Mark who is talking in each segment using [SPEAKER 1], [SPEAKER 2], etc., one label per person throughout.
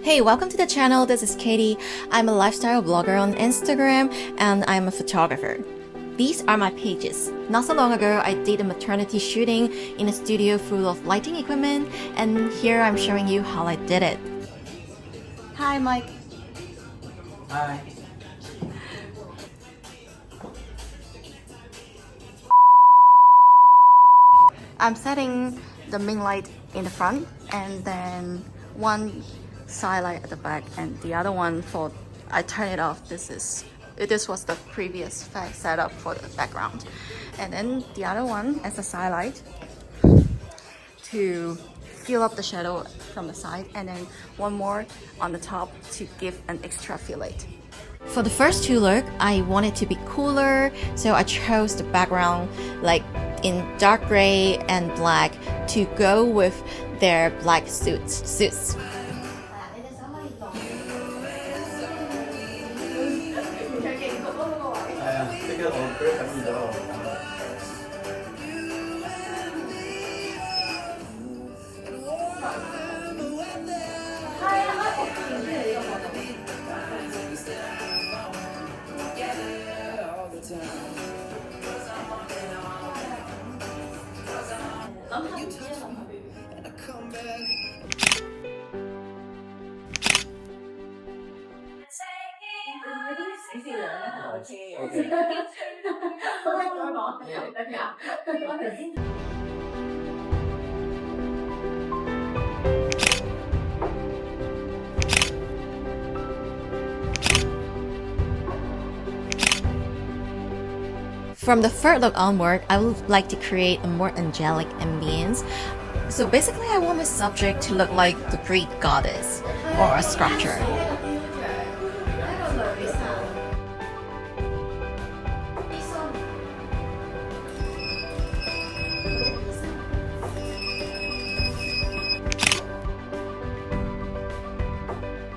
[SPEAKER 1] Hey, welcome to the channel. This is Katie. I'm a lifestyle blogger on Instagram and I'm a photographer. These are my pages. Not so long ago, I did a maternity shooting in a studio full of lighting equipment, and here I'm showing you how I did it. Hi, Mike.
[SPEAKER 2] Hi.
[SPEAKER 1] I'm setting the main light in the front and then one side light at the back and the other one for I turn it off. This was the previous setup for the background, and then the other one as a side light to fill up the shadow from the side, and then one more on the top to give an extra fillet. For the first two look, I wanted to be cooler, so I chose the background like in dark gray and black to go with their black suits. From the third look onward, I would like to create a more angelic ambience. So basically, I want my subject to look like the Greek goddess or a sculpture.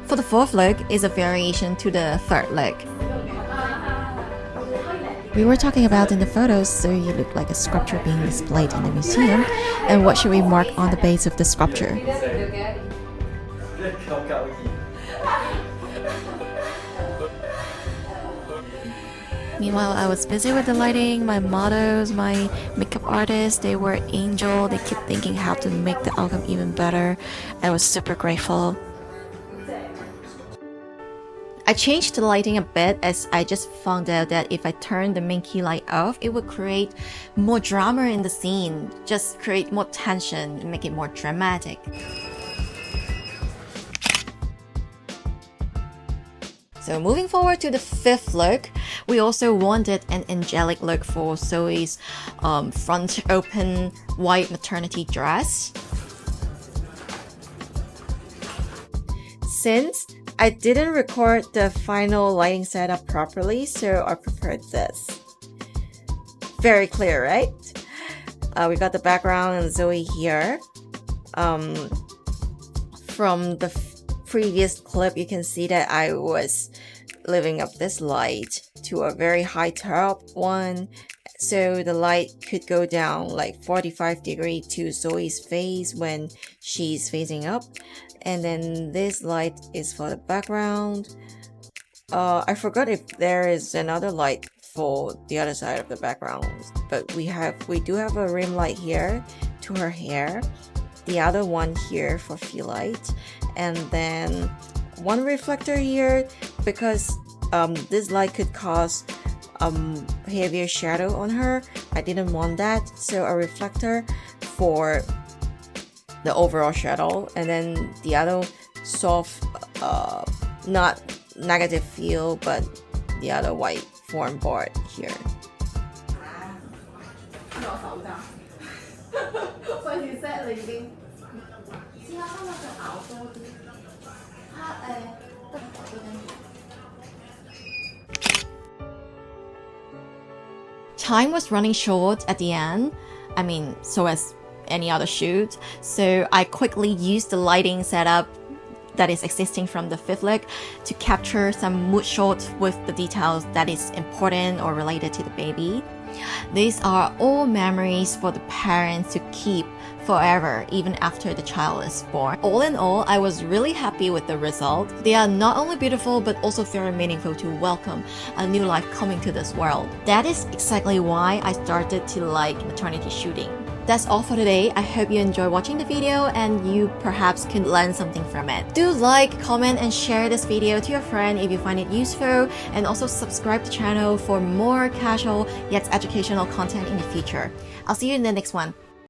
[SPEAKER 1] For the fourth look is a variation to the third look. We were talking about in the photos, so you look like a sculpture being displayed in the museum, and what should we mark on the base of the sculpture? Meanwhile, I was busy with the lighting. My models, my makeup artists, they were angel. They kept thinking how to make the outcome even better. I was super grateful. I changed the lighting a bit as I just found out that if I turn the main key light off, it would create more drama in the scene, just create more tension and make it more dramatic. So moving forward to the fifth look, we also wanted an angelic look for Zoe's front open white maternity dress. Since I didn't record the final lighting setup properly, so I prepared this. Very clear, right? We got the background and Zoe here. From the previous clip, you can see that I was living up this light to a very high top one, so the light could go down like 45 degrees to Zoe's face when she's facing up. And then this light is for the background. I forgot if there is another light for the other side of the background, but we do have a rim light here to her hair, the other one here for fill light, and then one reflector here because this light could cause heavier shadow on her. I didn't want that, so a reflector for the overall shadow, and then the other soft, not negative feel, but the other white form board here. Time was running short at the end. I mean, so as any other shoot, so I quickly used the lighting setup that is existing from the fifth look to capture some mood shots with the details that is important or related to the baby. These are all memories for the parents to keep forever, even after the child is born. All in all, I was really happy with the result. They are not only beautiful, but also very meaningful to welcome a new life coming to this world. That is exactly why I started to like maternity shooting. That's all for today. I hope you enjoy watching the video and you perhaps could learn something from it. Do like, comment, and share this video to your friend if you find it useful, and also subscribe to the channel for more casual yet educational content in the future. I'll see you in the next one.